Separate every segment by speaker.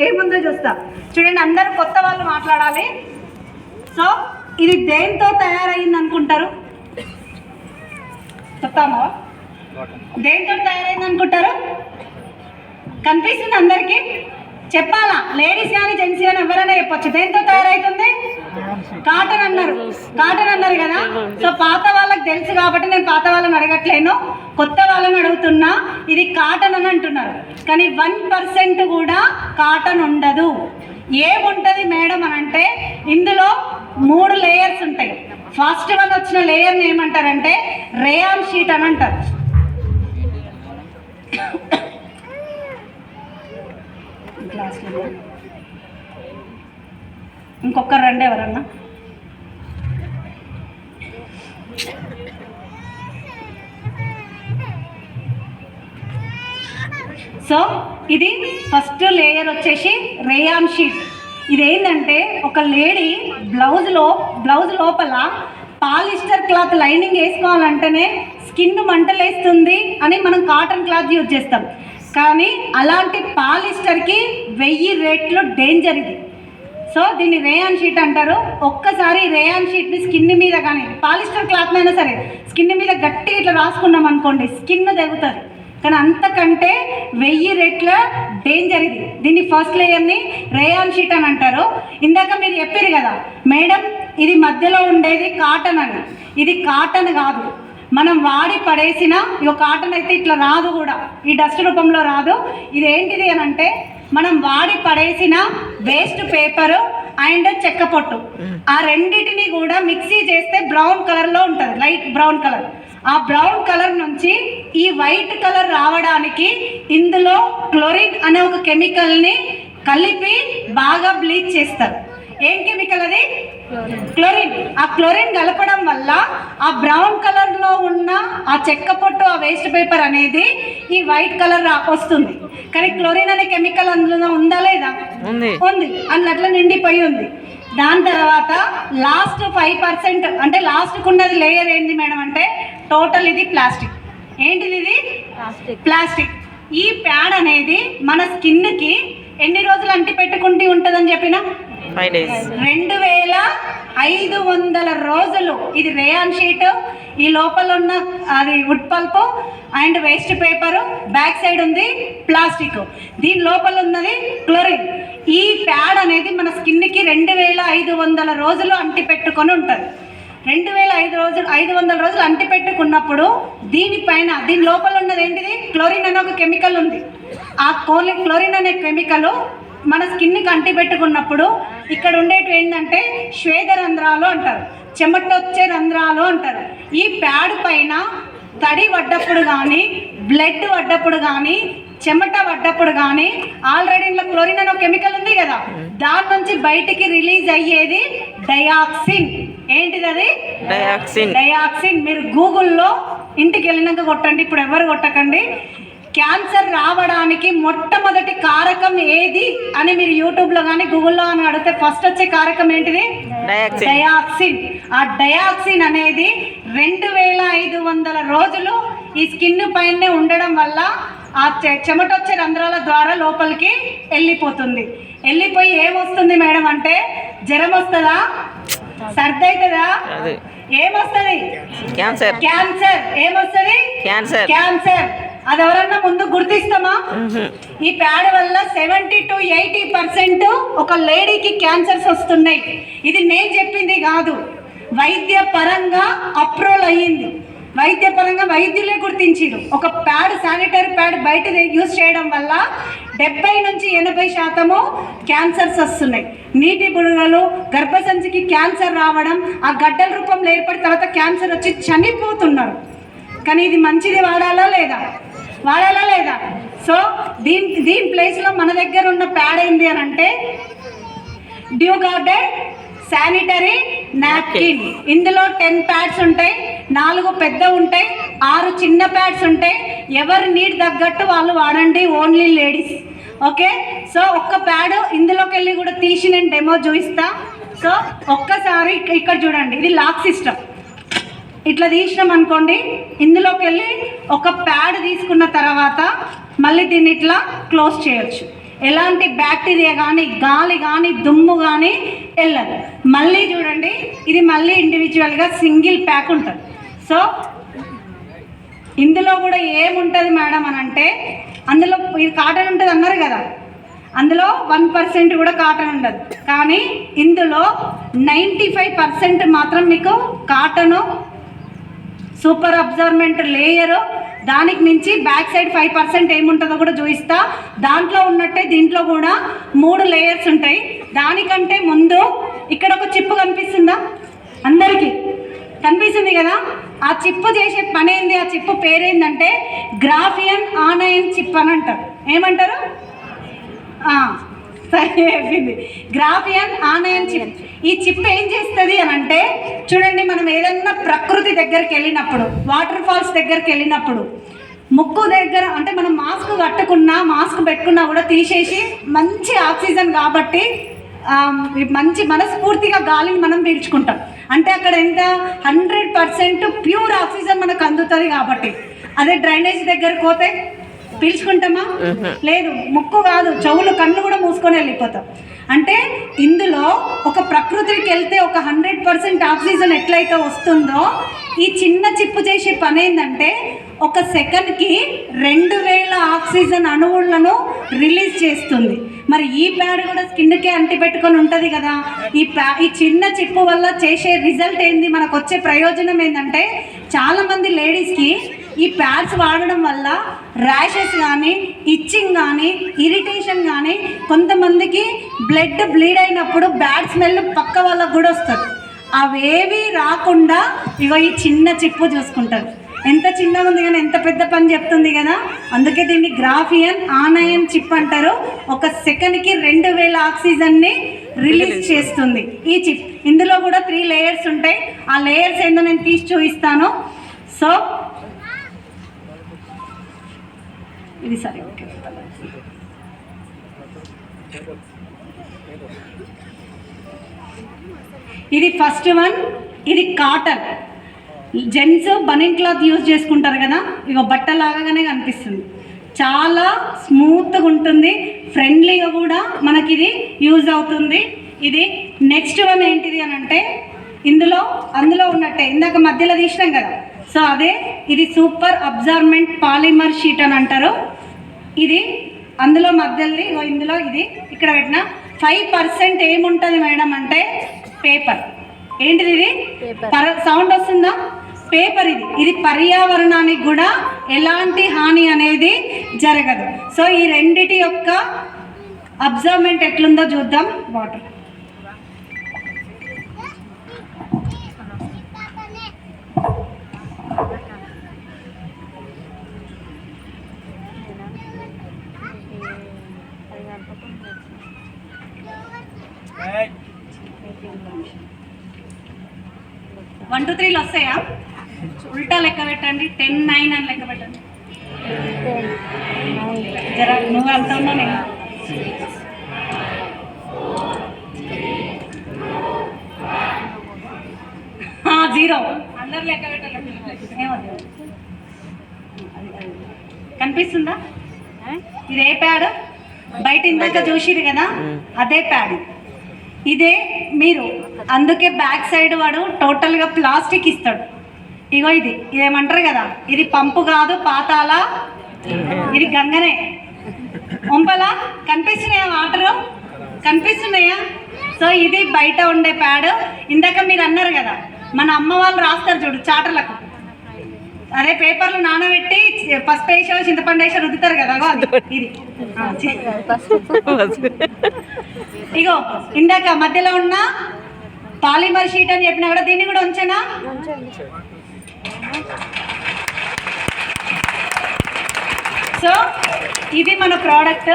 Speaker 1: ఏముందో చూస్తా. చూడండి, అందరూ కొత్త వాళ్ళు మాట్లాడాలి. సో ఇది దేంతో తయారైంది అనుకుంటారు? చెప్తామా? దేంతో తయారైంది అనుకుంటారు? కనిపిస్తుంది అందరికీ? చెప్పాలా? లేడీస్ కానీ జెంట్స్ కానీ ఎవరైనా చెప్పొచ్చు. దేంతో తయారైతుంది? కాటన్ అన్నారు. కాటన్ అన్నారు కదా. సో పాత వాళ్ళకి తెలుసు కాబట్టి నేను పాత వాళ్ళని అడగట్లేను, కొత్త వాళ్ళని అడుగుతున్నా. ఇది కాటన్ అని అంటున్నారు, కానీ 1% కూడా కాటన్ ఉండదు. ఏముంటుంది మేడం అని అంటే ఇందులో 3 లేయర్స్ ఉంటాయి. ఫస్ట్ వన్ వచ్చిన లేయర్ని ఏమంటారంటే రేయాన్ షీట్ అని అంటారు. ఇంకొకరు రండి ఎవరన్నా. సో ఇది ఫస్ట్ లేయర్ వచ్చేసి రేయాన్ షీట్. ఇదేంటంటే ఒక లేడీ బ్లౌజ్ లోపల పాలిస్టర్ క్లాత్ లైనింగ్ వేసుకోవాలంటేనే స్కిన్ మంటలేస్తుంది అని మనం కాటన్ క్లాత్ యూజ్ చేస్తాం. కానీ అలాంటి పాలిస్టర్కి 1000 రెట్లు డేంజర్ ఇది. సో దీన్ని రేయాన్ షీట్ అంటారు. ఒక్కసారి రేయాన్ షీట్ని స్కిన్ మీద కానీ పాలిస్టర్ క్లాత్ అయినా సరే స్కిన్ మీద గట్టి ఇట్లా రాసుకున్నాం అనుకోండి, స్కిన్ తెగుతుంది. కానీ అంతకంటే 1000 రెట్ల డేంజర్ ఇది. దీన్ని ఫస్ట్ లేయర్ని రేయాన్ షీట్ అని అంటారు. ఇందాక మీరు చెప్పారు కదా మేడం ఇది మధ్యలో ఉండేది కాటన్ అని. ఇది కాటన్ కాదు, మనం వాడి పడేసిన ఇక కాటన్ అయితే ఇట్లా రాదు కూడా, ఈ డస్ట్ రూపంలో రాదు. ఇది ఏంటిది అని అంటే మనం వాడి పడేసిన వేస్ట్ పేపరు అండ్ చెక్క పొట్టు, ఆ రెండింటిని కూడా మిక్సీ చేస్తే బ్రౌన్ కలర్లో ఉంటుంది, లైట్ బ్రౌన్ కలర్. ఆ బ్రౌన్ కలర్ నుంచి ఈ వైట్ కలర్ రావడానికి ఇందులో క్లోరిన్ అనే ఒక కెమికల్ని కలిపి బాగా బ్లీచ్ చేస్తారు. ఏం కెమికల్ అది? క్లోరిన్. ఆ క్లోరిన్ కలపడం వల్ల ఆ బ్రౌన్ కలర్లో ఉన్న ఆ చెక్క పొట్టు, ఆ వేస్ట్ పేపర్ అనేది ఈ వైట్ కలర్ వస్తుంది. కానీ క్లోరిన్ అనే కెమికల్ అందులో ఉందా లేదా? ఉంది. అట్లా నిండిపోయి ఉంది. దాని తర్వాత లాస్ట్ 5% అంటే లాస్ట్కి ఉన్నది లేయర్ ఏంటి మేడం అంటే టోటల్ ఇది ప్లాస్టిక్. ఏంటిది? ఇది ప్లాస్టిక్. ఈ ప్యాడ్ అనేది మన స్కిన్కి ఎన్ని రోజులు అంటి పెట్టుకుంటూ ఉంటుందని చెప్పిన
Speaker 2: 5 days,
Speaker 1: 2500 రోజులు. ఇది రేయాన్ షీట్, ఈ లోపల ఉన్న అది would pulp and waste paper, back side ఉంది ప్లాస్టిక్, దీని లోపల ఉన్నది క్లోరిన్. ఈ ప్యాడ్ అనేది మన స్కిన్కి 2500 రోజులు అంటి పెట్టుకొని ఉంటుంది. 500 రోజులు అంటి పెట్టుకున్నప్పుడు దీనిపైన దీని లోపల ఉన్నది ఏంటిది? క్లోరిన్ అనే ఒక కెమికల్ ఉంది. ఆ క్లోరిన్ అనే కెమికల్ మన స్కిన్కి అంటి పెట్టుకున్నప్పుడు ఇక్కడ ఉండేటివి ఏంటంటే శ్వేత రంధ్రాలు అంటారు, చెమట వచ్చే రంధ్రాలు అంటారు. ఈ ప్యాడ్ పైన తడి పడ్డప్పుడు కానీ, బ్లడ్ పడ్డప్పుడు కానీ, చెమట పడ్డప్పుడు కానీ ఆల్రెడీ ఇంట్లో క్లోరిన్ అనే కెమికల్ ఉంది కదా, దాని నుంచి బయటికి రిలీజ్ అయ్యేది డయాక్సిన్. ఏంటిది అది? డయాక్సిన్. మీరు గూగుల్లో ఇంటికి వెళ్ళినాక కొట్టండి, ఇప్పుడు ఎవరు కొట్టకండి. క్యాన్సర్ రావడానికి మొట్టమొదటి కారకం ఏది అని మీరు యూట్యూబ్లో కానీ గూగుల్లో కానీ అడిగితే ఫస్ట్ వచ్చే కారకం ఏంటిది? డయాక్సిన్. ఆ డయాక్సిన్ అనేది 2500 రోజులు ఈ స్కిన్ పైనే ఉండడం వల్ల ఆ చెమట వచ్చే రంధ్రాల ద్వారా లోపలికి వెళ్ళిపోతుంది. వెళ్ళిపోయి ఏమొస్తుంది మేడం అంటే జ్వరం వస్తుందా? సర్ది అవుతుందా? ఏమొస్తుంది? క్యాన్సర్. ఏమొస్తుంది? క్యాన్సర్. అది ఎవరన్నా ముందు గుర్తిస్తామా? ఈ ప్యాడ్ వల్ల 70 to 80% ఒక లేడీకి క్యాన్సర్స్ వస్తున్నాయి. ఇది నేను చెప్పింది కాదు, వైద్య పరంగా అప్రూవల్ అయ్యింది. వైద్యపరంగా వైద్యులే గుర్తించారు. ఒక ప్యాడ్, శానిటరీ ప్యాడ్ బయట యూజ్ చేయడం వల్ల 70 నుంచి 80% క్యాన్సర్స్ వస్తున్నాయి. నీటి బుడగలు, గర్భసంచికి క్యాన్సర్ రావడం, ఆ గడ్డల రూపంలో ఏర్పడిన తర్వాత క్యాన్సర్ వచ్చి చనిపోతున్నారు. కానీ ఇది మంచిది, వాడాలా లేదా? సో దీని ప్లేస్లో మన దగ్గర ఉన్న ప్యాడ్ ఏంటి అని అంటే డ్యూ గార్డెన్ శానిటరీ నాప్కిన్. ఇందులో 10 ప్యాడ్స్ ఉంటాయి, 4 పెద్ద ఉంటాయి, 6 చిన్న ప్యాడ్స్ ఉంటాయి. ఎవరి నీడ్ తగ్గట్టు వాళ్ళు వాడండి, ఓన్లీ లేడీస్. ఓకే. సో ఒక్క ప్యాడ్ ఇందులోకి వెళ్ళి కూడా తీసి నేను డెమో చూపిస్తా. సో ఒక్కసారి ఇక్కడ చూడండి, ఇది లాక్ సిస్టమ్. ఇట్లా తీసినాం అనుకోండి, ఇందులోకి వెళ్ళి ఒక ప్యాడ్ తీసుకున్న తర్వాత మళ్ళీ దీన్ని ఇట్లా క్లోజ్ చేయొచ్చు. ఎలాంటి బ్యాక్టీరియా కానీ గాలి కానీ దుమ్ము కానీ వెళ్ళదు. మళ్ళీ చూడండి, ఇది మళ్ళీ ఇండివిజువల్గా సింగిల్ ప్యాక్ ఉంటుంది. సో ఇందులో కూడా ఏముంటుంది మేడం అని అంటే, అందులో ఇది కాటన్ ఉంటుంది అన్నారు కదా, అందులో 1% కూడా కాటన్ ఉండదు. కానీ ఇందులో 95% మాత్రం మీకు కాటను, సూపర్ అబ్జర్వ్మెంట్ లేయరు, దానికి మించి బ్యాక్ సైడ్ 5% ఏముంటుందో కూడా చూపిస్తా. దాంట్లో ఉన్నట్టే దీంట్లో కూడా 3 లేయర్స్ ఉంటాయి. దానికంటే ముందు ఇక్కడ ఒక చిప్పు కనిపిస్తుందా? అందరికీ కనిపిస్తుంది కదా. ఆ చిప్పు చేసే పని ఏంది? ఆ చిప్పు పేరేందంటే గ్రాఫియన్ ఆనయన్ చిప్ అని అంటారు. ఏమంటారు? సరే అయిపోయింది, గ్రాఫియన్ ఆనయన్ చిప్. ఈ చిప్ ఏం చేస్తుంది అని అంటే, చూడండి, మనం ఏదన్నా ప్రకృతి దగ్గరికి వెళ్ళినప్పుడు, వాటర్ ఫాల్స్ దగ్గరికి వెళ్ళినప్పుడు, ముక్కు దగ్గర అంటే మనం మాస్క్ కట్టుకున్నా, మాస్క్ పెట్టుకున్నా కూడా తీసేసి మంచి ఆక్సిజన్ కాబట్టి మంచి మనస్ఫూర్తిగా గాలిని మనం పీల్చుకుంటాం. అంటే అక్కడ ఎంత 100% ప్యూర్ ఆక్సిజన్ మనకు అందుతుంది కాబట్టి. అదే డ్రైనేజ్ దగ్గరకు పోతే పీల్చుకుంటామా? లేదు, ముక్కు కాదు, చెవులు, కళ్ళు కూడా మూసుకొని వెళ్ళిపోతాం. అంటే ఇందులో ఒక ప్రకృతికి వెళ్తే ఒక 100% ఆక్సిజన్ ఎట్లయితే వస్తుందో, ఈ చిన్న చిప్పు చేసే పని ఏంటంటే ఒక సెకండ్కి 2000 ఆక్సిజన్ అణువులను రిలీజ్ చేస్తుంది. మరి ఈ ప్యాడ్ కూడా స్కిన్కే అంటిపెట్టుకొని ఉంటుంది కదా. ఈ చిన్న చిప్పు వల్ల చేసే రిజల్ట్ ఏంది, మనకు వచ్చే ప్రయోజనం ఏంటంటే, చాలామంది లేడీస్కి ఈ ప్యాడ్స్ వాడడం వల్ల ర్యాషెస్ కానీ, ఇచ్చింగ్ కానీ, ఇరిటేషన్ కానీ, కొంతమందికి బ్లీడ్ అయినప్పుడు బ్యాడ్ స్మెల్ పక్క వాళ్ళకు కూడా వస్తుంది. అవేవి రాకుండా ఇగో ఈ చిన్న చిప్పు చూసుకుంటారు. ఎంత చిన్నగా ఉంది కానీ ఎంత పెద్ద పని చెప్తుంది కదా. అందుకే దీన్ని గ్రాఫియన్ ఆనయన్ చిప్ అంటారు. ఒక సెకండ్కి 2000 ఆక్సిజన్ని రిలీజ్ చేస్తుంది ఈ చిప్. ఇందులో కూడా 3 లేయర్స్ ఉంటాయి. ఆ లేయర్స్ ఏందో నేను తీసి చూపిస్తాను. సో ఇది సరే, ఓకే. ఇది ఫస్ట్ వన్. ఇది కాటన్. జెంట్స్ బనిన్ క్లాత్ యూజ్ చేసుకుంటారు కదా, ఇక బట్టలాగానే కనిపిస్తుంది. చాలా స్మూత్గా ఉంటుంది, ఫ్రెండ్లీగా కూడా మనకి ఇది యూజ్ అవుతుంది. ఇది నెక్స్ట్ వన్ ఏంటిది అని అంటే, అందులో ఉన్నట్టే ఇందాక మధ్యలో తీసినాం కదా, సో అదే ఇది సూపర్ అబ్జర్వ్మెంట్ పాలిమర్ షీట్ అని అంటారు. ఇది అందులో మధ్యలో ఇందులో ఇది ఇక్కడ పెట్టిన 5% ఏముంటుంది మేడం అంటే పేపర్. ఏంటిది? ఇది సౌండ్ వస్తుందా? పేపర్. ఇది పర్యావరణానికి కూడా ఎలాంటి హాని అనేది జరగదు. సో ఈ రెండిటి యొక్క అబ్జర్వ్మెంట్ ఎట్లుందో చూద్దాం. వాటర్ వన్ 2 3 వస్తాయా? ఉల్టా లెక్క పెట్టండి. 10 9 అని లెక్క పెట్టండి. జరా నువ్వు వెళ్తా ఉన్నా నేను 0 అందరు లెక్క పెట్టాలి. ఏమవుతుంది? కనిపిస్తుందా? ఇది ఏ ప్యాడ్? బయట ఇందాక చూసిరు కదా, అదే ప్యాడ్. ఇదే మీరు, అందుకే బ్యాక్ సైడ్ వాడు టోటల్గా ప్లాస్టిక్ ఇస్తాడు. ఇగో ఇది ఏమంటారు కదా, ఇది పంపు కాదు, పాతాల, ఇది గంగనే, వంపలా. కనిపిస్తున్నాయా? వాటరు కనిపిస్తున్నాయా? సో ఇది బయట ఉండే ప్యాడ్. ఇందాక మీరు అన్నారు కదా, మన అమ్మ వాళ్ళు రాస్తారు చూడు చాటలకు, అదే పేపర్లు నానబెట్టి పసుపు వేసో చింతపండు వేసో రుద్దుతారు కదా, ఇది. ఇగో ఇందాక మధ్యలో ఉన్న పాలిమర్ షీట్ అని చెప్పినా కూడా దీన్ని కూడా ఉంచనా? సో ఇది మన ప్రోడక్ట్.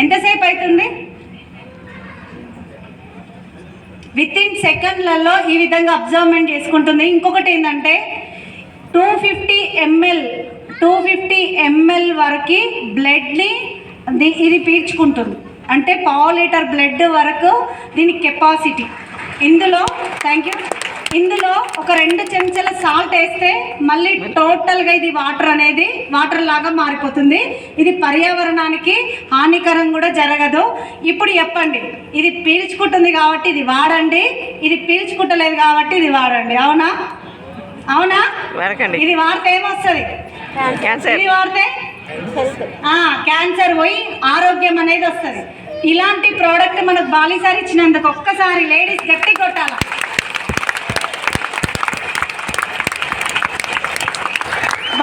Speaker 1: ఎంతసేపు అవుతుంది? వితిన్ సెకండ్లలో ఈ విధంగా అబ్జర్వ్మెంట్ చేసుకుంటుంది. ఇంకొకటి ఏంటంటే 250 ml వరకు బ్లడ్ని ఇది పీల్చుకుంటుంది. అంటే 1/2 లీటర్ బ్లడ్ వరకు దీని కెపాసిటీ ఇందులో. Thank you. ఇందులో ఒక 2 చెంచాల సాల్ట్ వేస్తే మళ్ళీ టోటల్గా ఇది వాటర్ లాగా మారిపోతుంది. ఇది పర్యావరణానికి హానికరం కూడా జరగదు. ఇప్పుడు చెప్పండి, ఇది పీల్చుకుంటుంది కాబట్టి ఇది వాడండి, ఇది పీల్చుకుంటలేదు కాబట్టి ఇది వాడండి. అవునా అవునా? ఇది వాడితే ఏమొస్తుంది? ఇది వాడితే క్యాన్సర్ పోయి ఆరోగ్యం అనేది వస్తుంది. ఇలాంటి ప్రోడక్ట్ మనకు బాలిసారి ఇచ్చినందుకు ఒక్కసారి లేడీస్ గట్టి కొట్టాల.